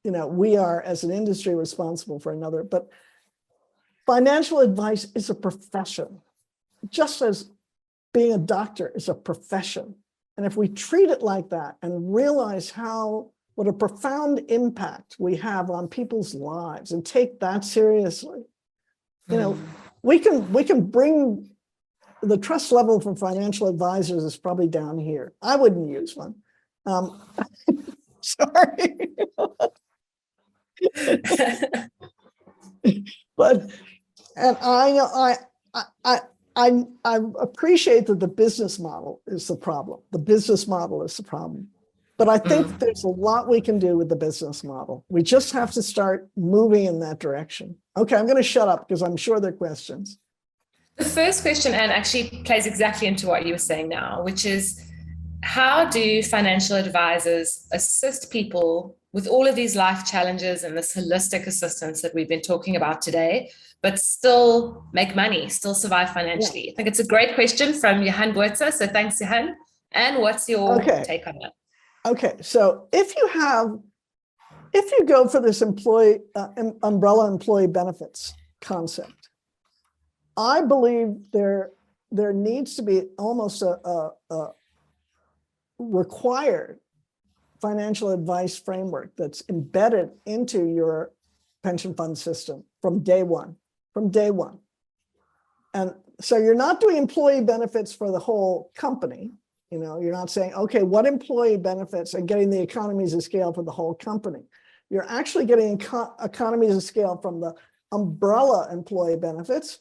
we are, as an industry, responsible for another. But financial advice is a profession, just as being a doctor is a profession. And if we treat it like that and realize what a profound impact we have on people's lives and take that seriously, we can bring the trust level from financial advisors is probably down here. I wouldn't use one. Sorry. But I appreciate that the business model is the problem. The business model is the problem. But I think there's a lot we can do with the business model. We just have to start moving in that direction. Okay, I'm going to shut up because I'm sure there are questions. The first question, Anne, actually plays exactly into what you were saying now, which is, how do financial advisors assist people with all of these life challenges and this holistic assistance that we've been talking about today, but still make money, still survive financially? Yeah. I think it's a great question from Johan Buertzer. So thanks, Johan. And what's your take on that? Okay, so if you go for this umbrella employee benefits concept, I believe there needs to be almost a required financial advice framework that's embedded into your pension fund system from day one. And so you're not doing employee benefits for the whole company. You're not saying, okay, what employee benefits and getting the economies of scale for the whole company. You're actually getting economies of scale from the umbrella employee benefits,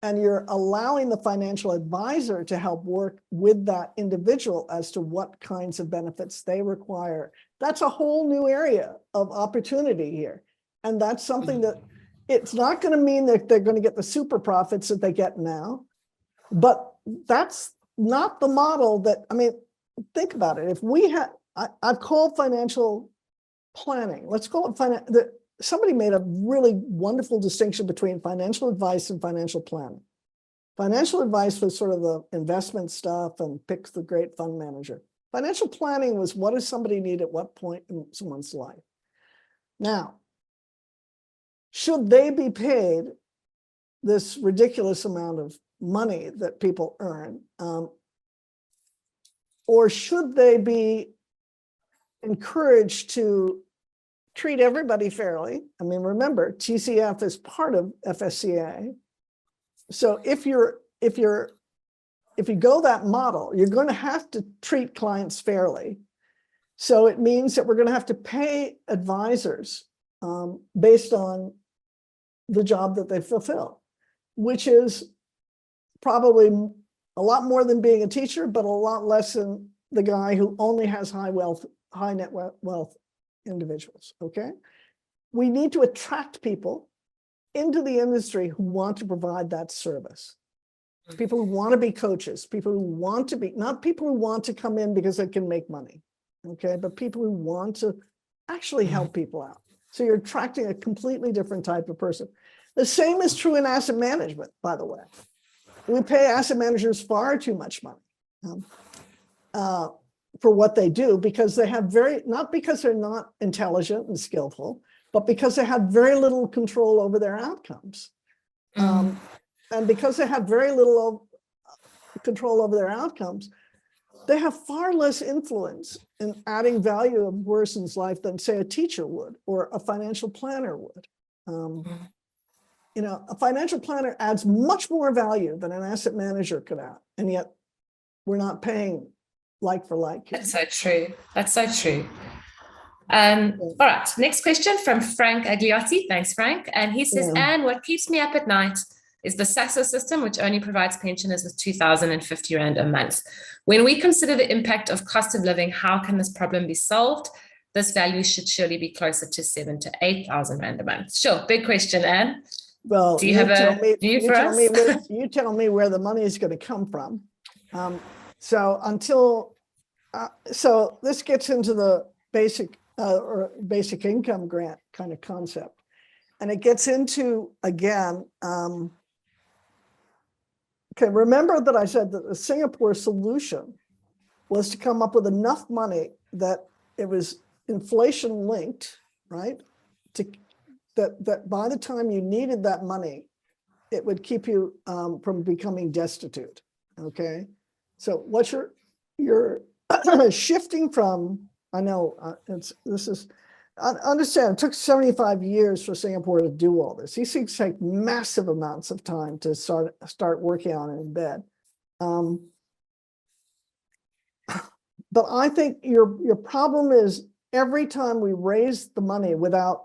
and you're allowing the financial advisor to help work with that individual as to what kinds of benefits they require. That's a whole new area of opportunity here. And that's something that it's not going to mean that they're going to get the super profits that they get now, but that's not the model that, think about it. If we had, I've called financial planning, let's call it somebody made a really wonderful distinction between financial advice and financial planning. Financial advice was sort of the investment stuff and pick the great fund manager. Financial planning was, what does somebody need at what point in someone's life? Now, should they be paid this ridiculous amount of money that people earn? Or should they be encouraged to treat everybody fairly? I mean, remember, TCF is part of FSCA. So if you go that model, you're going to have to treat clients fairly. So it means that we're going to have to pay advisors based on the job that they fulfill, which is probably a lot more than being a teacher, but a lot less than the guy who only has high net wealth individuals. Okay, we need to attract people into the industry who want to provide that service. People who want to be coaches, people who want to be, not people who want to come in because they can make money, okay, but people who want to actually help people out. So you're attracting a completely different type of person. The same is true in asset management, by the way. We pay asset managers far too much money for what they do, because they have not because they're not intelligent and skillful, but because they have very little control over their outcomes. And because they have very little control over their outcomes, they have far less influence in adding value of a person's life than, say, a teacher would or a financial planner would. You know, a financial planner adds much more value than an asset manager could add, and yet we're not paying like for like. That's so true. That's so true. All right, next question from Frank Agliotti. Thanks, Frank. And he says, Anne, what keeps me up at night is the SASSA system, which only provides pensioners with 2,050 Rand a month. When we consider the impact of cost of living, how can this problem be solved? This value should surely be closer to 7,000 to 8,000 Rand a month. Sure, big question, Anne. Well, do you have a view for us? You tell me where the money is going to come from. So this gets into the basic income grant kind of concept, and it gets into, again, okay, remember that I said that the Singapore solution was to come up with enough money that it was inflation linked, right? That by the time you needed that money, it would keep you from becoming destitute. Okay, so what you're shifting from, I know understand it took 75 years for Singapore to do all this. These things take massive amounts of time to start working on it in bed. But I think your problem is every time we raise the money without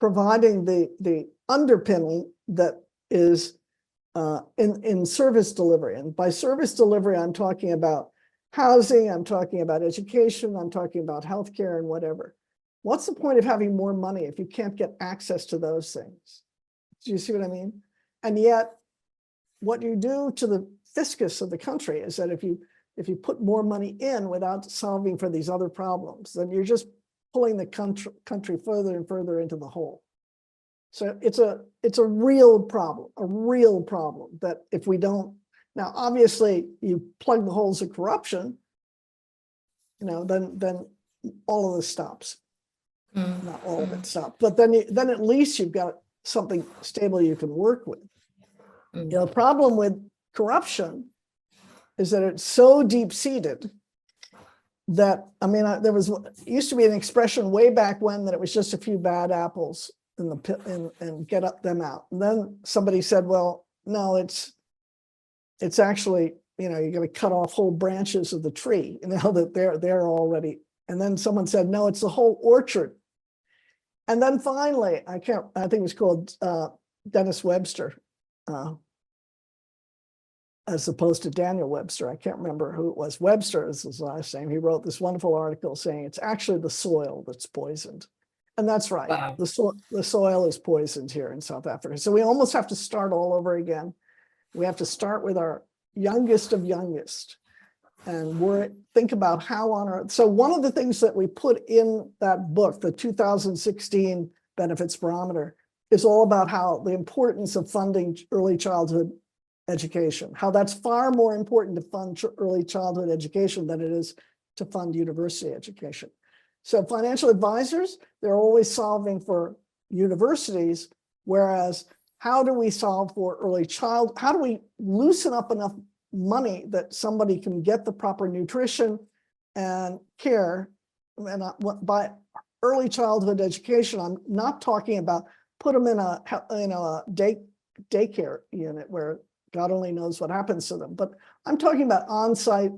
providing the underpinning that is in service delivery. And by service delivery, I'm talking about housing, I'm talking about education, I'm talking about healthcare and whatever. What's the point of having more money if you can't get access to those things? Do you see what I mean? And yet, what you do to the fiscus of the country is that if you put more money in without solving for these other problems, then you're just pulling the country further and further into the hole. So it's a real problem that if we don't, now obviously you plug the holes of corruption, you know, then all of this stops. Not all of it stops, but then at least you've got something stable you can work with. You know, the problem with corruption is that it's so deep-seated that, I mean, there used to be an expression way back when that it was just a few bad apples in the pit and get them out. And then somebody said, well, no, it's actually, you know, you're going to cut off whole branches of the tree, you know, that they're already. And then someone said, no, it's the whole orchard. And then finally, I think it was called Dennis Webster, as opposed to Daniel Webster. I can't remember who it was. Webster is his last name. He wrote this wonderful article saying it's actually the soil that's poisoned. And that's right. Wow. The soil is poisoned here in South Africa. So we almost have to start all over again. We have to start with our youngest of youngest. And think about how on earth. So one of the things that we put in that book, the 2016 Benefits Barometer, is all about how the importance of funding early childhood education, how that's far more important to fund early childhood education than it is to fund university education. So financial advisors, they're always solving for universities, whereas how do we solve for early child? How do we loosen up enough money that somebody can get the proper nutrition and care? And by early childhood education, I'm not talking about put them in a daycare unit where God only knows what happens to them, but I'm talking about on-site,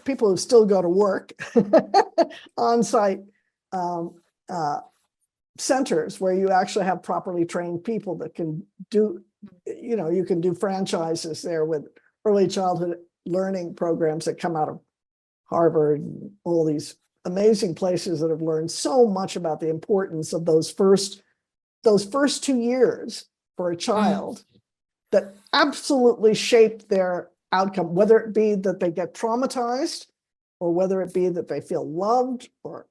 people who still go to work, on-site centers where you actually have properly trained people that can do, you can do franchises there with early childhood learning programs that come out of Harvard and all these amazing places that have learned so much about the importance of those first 2 years for a child that absolutely shape their outcome, whether it be that they get traumatized or whether it be that they feel loved or,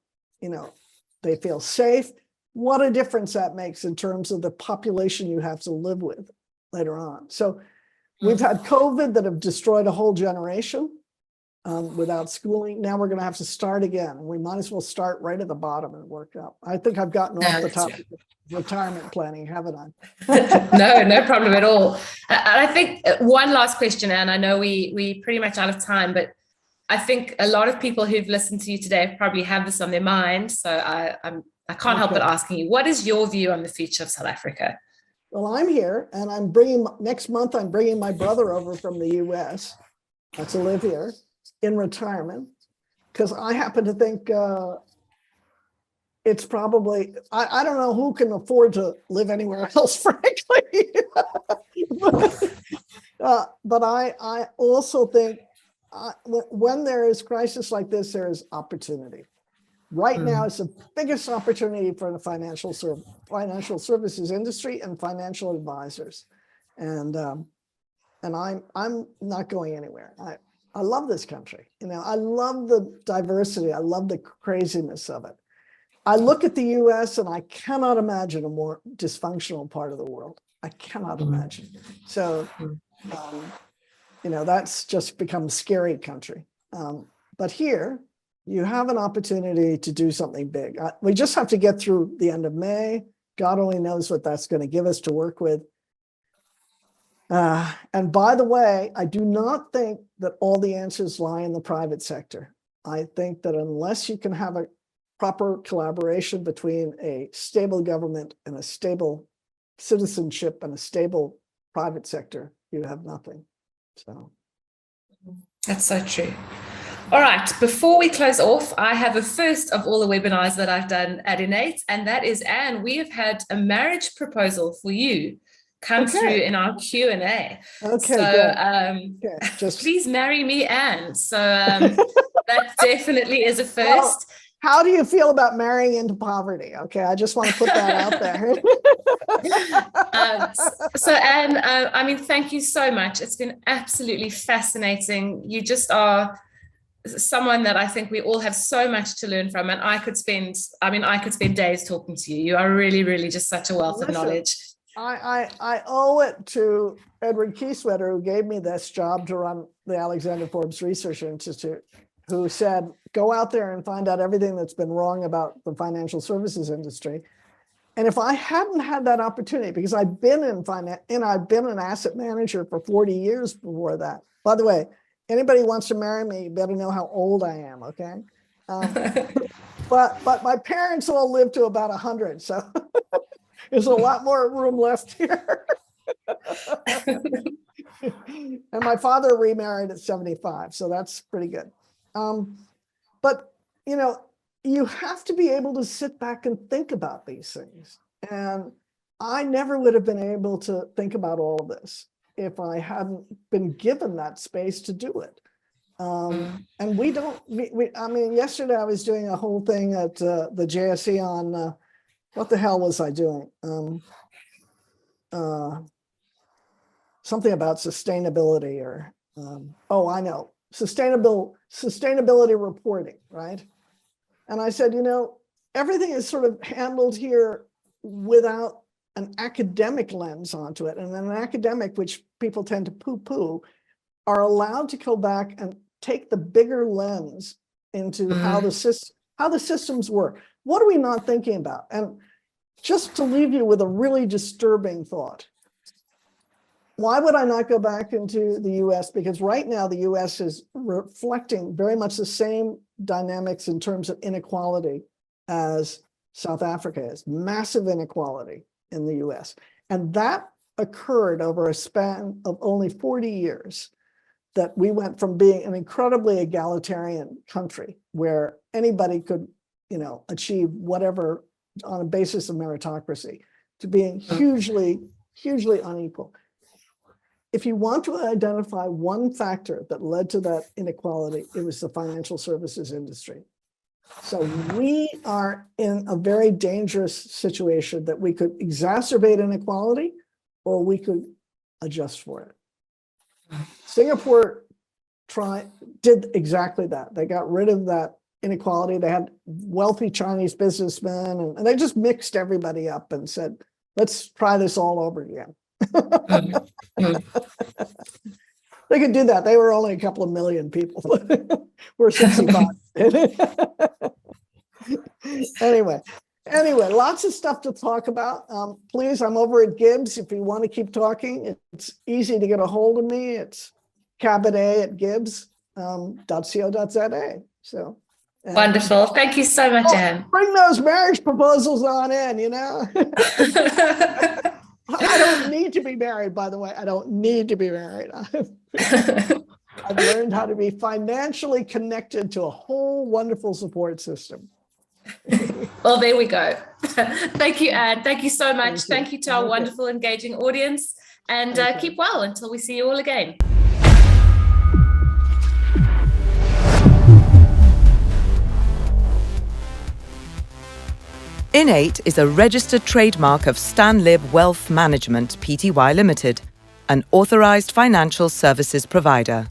they feel safe. What a difference that makes in terms of the population you have to live with later on. So we've had COVID that have destroyed a whole generation without schooling. Now we're going to have to start again. We might as well start right at the bottom and work up. I think I've gotten off the topic of retirement planning, haven't I? No problem at all. And I think one last question, and I know we pretty much out of time, but I think a lot of people who've listened to you today probably have this on their mind. So I can't help but asking you, what is your view on the future of South Africa? Well, I'm here, and next month, I'm bringing my brother over from the US to live here in retirement, because I happen to think it's probably, I don't know who can afford to live anywhere else, frankly. But I also think when there is crisis like this, there is opportunity. Right now, it's the biggest opportunity for the financial services industry and financial advisors, and I'm not going anywhere. I love this country. I love the diversity. I love the craziness of it. I look at the US and I cannot imagine a more dysfunctional part of the world. I cannot imagine. So, that's just become a scary country. But here, you have an opportunity to do something big. We just have to get through the end of May. God only knows what that's going to give us to work with. And by the way, I do not think that all the answers lie in the private sector. I think that unless you can have a proper collaboration between a stable government and a stable citizenship and a stable private sector, you have nothing. So that's so true. All right, before we close off, I have a first of all the webinars that I've done at Innate, and that is, Anne, we have had a marriage proposal for you come through in our Q&A. Okay, so please marry me, Anne. So that definitely is a first. Well, how do you feel about marrying into poverty? Okay, I just want to put that out there. So Anne, thank you so much. It's been absolutely fascinating. You just are someone that I think we all have so much to learn from, and I could spend days talking to you. You are really, really just such a wealth of knowledge. I owe it to Edward Kieswetter, who gave me this job to run the Alexander Forbes Research Institute, who said, go out there and find out everything that's been wrong about the financial services industry. And if I hadn't had that opportunity, because I've been in finance and I've been an asset manager for 40 years before that. By the way, anybody wants to marry me, you better know how old I am, okay? But my parents all lived to about 100, so there's a lot more room left here. And my father remarried at 75, so that's pretty good. But, you have to be able to sit back and think about these things. And I never would have been able to think about all of this if I hadn't been given that space to do it. And we don't, yesterday I was doing a whole thing at the JSE on, what the hell was I doing? Something about sustainability or, I know, sustainability reporting, right? And I said, everything is sort of handled here without an academic lens onto it. And an academic, which people tend to poo-poo, are allowed to go back and take the bigger lens into how the systems work. What are we not thinking about? And just to leave you with a really disturbing thought. Why would I not go back into the US? Because right now the US is reflecting very much the same dynamics in terms of inequality as South Africa is. Massive inequality in the US. And that occurred over a span of only 40 years, that we went from being an incredibly egalitarian country where anybody could, achieve whatever on a basis of meritocracy, to being hugely unequal. If you want to identify one factor that led to that inequality, it was the financial services industry. So we are in a very dangerous situation that we could exacerbate inequality or we could adjust for it. Singapore did exactly that. They got rid of that inequality. They had wealthy Chinese businessmen, and they just mixed everybody up and said, let's try this all over again. They could do that. They were only a couple of million people. We're 65. Anyway, lots of stuff to talk about. Please, I'm over at Gibbs. If you want to keep talking, it's easy to get a hold of me. It's cabaret@gibbs.co.za. So wonderful. Thank you so much, Anne. Bring those marriage proposals on in, I don't need to be married, by the way. I don't need to be married. I've learned how to be financially connected to a whole wonderful support system. Well, there we go. Thank you, Anne. Thank you so much. Thank you to our wonderful, engaging audience. And keep well until we see you all again. Innate is a registered trademark of Stanlib Wealth Management Pty Limited, an authorized financial services provider.